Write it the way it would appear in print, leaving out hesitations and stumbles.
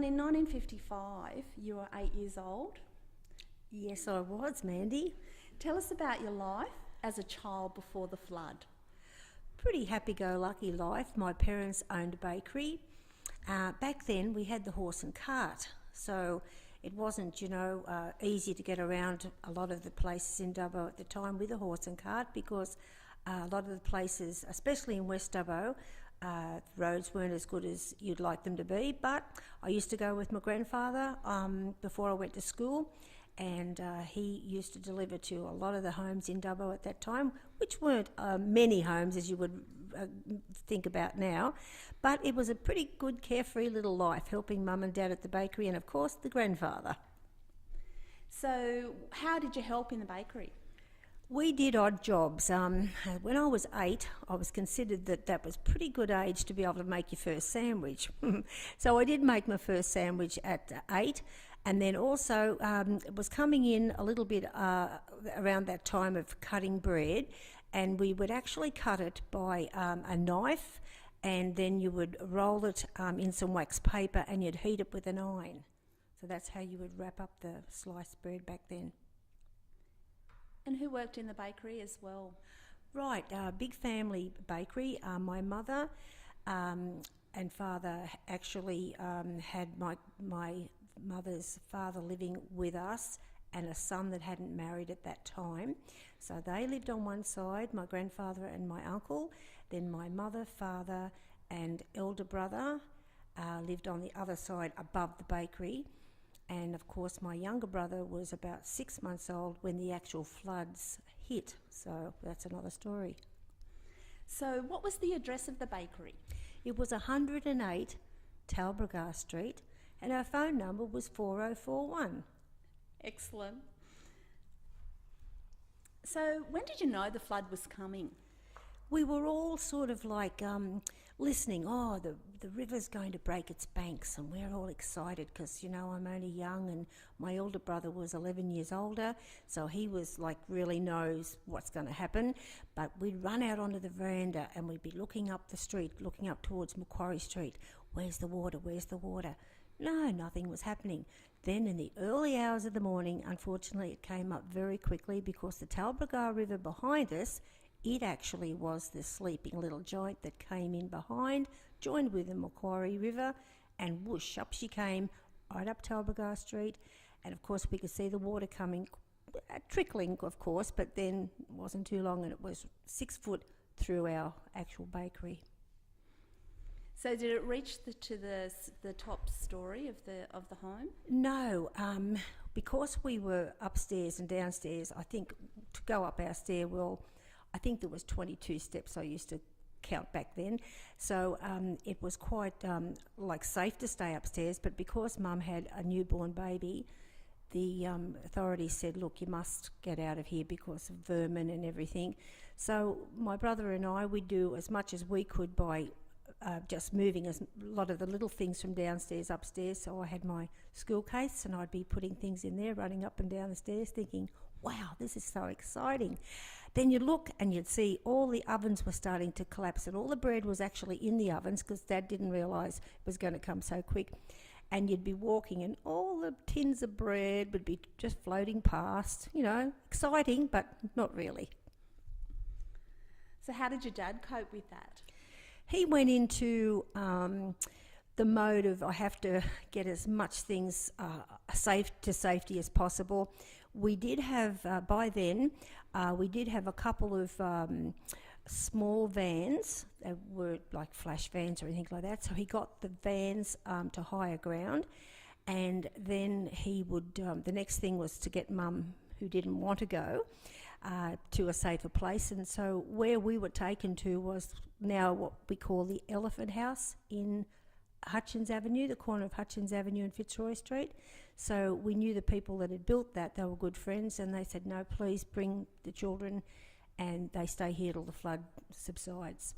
Helen, in 1955, you were 8 years old. Yes, I was, Mandy. Tell us about your life as a child before the flood. Pretty happy-go-lucky life. My parents owned a bakery. Back then, we had the horse and cart, so it wasn't, easy to get around a lot of the places in Dubbo at the time with a horse and cart because a lot of the places, especially in West Dubbo, roads weren't as good as you'd like them to be. But I used to go with my grandfather before I went to school, and he used to deliver to a lot of the homes in Dubbo at that time, which weren't many homes as you would think about now, but it was a pretty good carefree little life, helping mum and dad at the bakery and of course the grandfather. So how did you help in the bakery? We did odd jobs. When I was 8, I was considered that was pretty good age to be able to make your first sandwich. So I did make my first sandwich at 8. And then also it was coming in a little bit around that time of cutting bread, and we would actually cut it by a knife, and then you would roll it in some wax paper and you'd heat it with an iron. So that's how you would wrap up the sliced bread back then. And who worked in the bakery as well? Right, big family bakery. My mother and father actually had my mother's father living with us and a son that hadn't married at that time. So they lived on one side, my grandfather and my uncle. Then my mother, father and elder brother lived on the other side above the bakery. And of course my younger brother was about 6 months old when the actual floods hit. So that's another story. So what was the address of the bakery? It was 108 Talbragar Street, and our phone number was 4041. Excellent. So when did you know the flood was coming? We were all sort of like listening, the river's going to break its banks, and we're all excited because, I'm only young and my older brother was 11 years older, so he was like really knows what's going to happen. But we'd run out onto the veranda and we'd be looking up the street, looking up towards Macquarie Street. Where's the water? Where's the water? No, nothing was happening. Then in the early hours of the morning, unfortunately, it came up very quickly because the Talbragar River behind us, it actually was the sleeping little giant that came in behind, joined with the Macquarie River, and whoosh, up she came, right up Talbragar Street. And of course, we could see the water coming, trickling, of course, but then it wasn't too long and it was 6 foot through our actual bakery. So did it reach to the top story of the home? No, because we were upstairs and downstairs. I think to go up our stairwell, I think there was 22 steps I used to count back then. So it was quite safe to stay upstairs. But because Mum had a newborn baby, the authorities said, "Look, you must get out of here because of vermin and everything." So my brother and I, we'd do as much as we could by just moving a lot of the little things from downstairs upstairs. So I had my school case and I'd be putting things in there, running up and down the stairs thinking, wow, this is so exciting. Then you'd look and you'd see all the ovens were starting to collapse and all the bread was actually in the ovens because Dad didn't realise it was going to come so quick. And you'd be walking and all the tins of bread would be just floating past, exciting, but not really. So how did your dad cope with that? He went into the mode of I have to get as much things safety as possible. We did have, by then, we did have a couple of small vans. They were like flash vans or anything like that. So he got the vans to higher ground, and then he would, the next thing was to get Mum, who didn't want to go, to a safer place. And so where we were taken to was now what we call the Elephant House in Hutchins Avenue, the corner of Hutchins Avenue and Fitzroy Street. So we knew the people that had built that. They were good friends, and they said, no, please bring the children and they stay here till the flood subsides.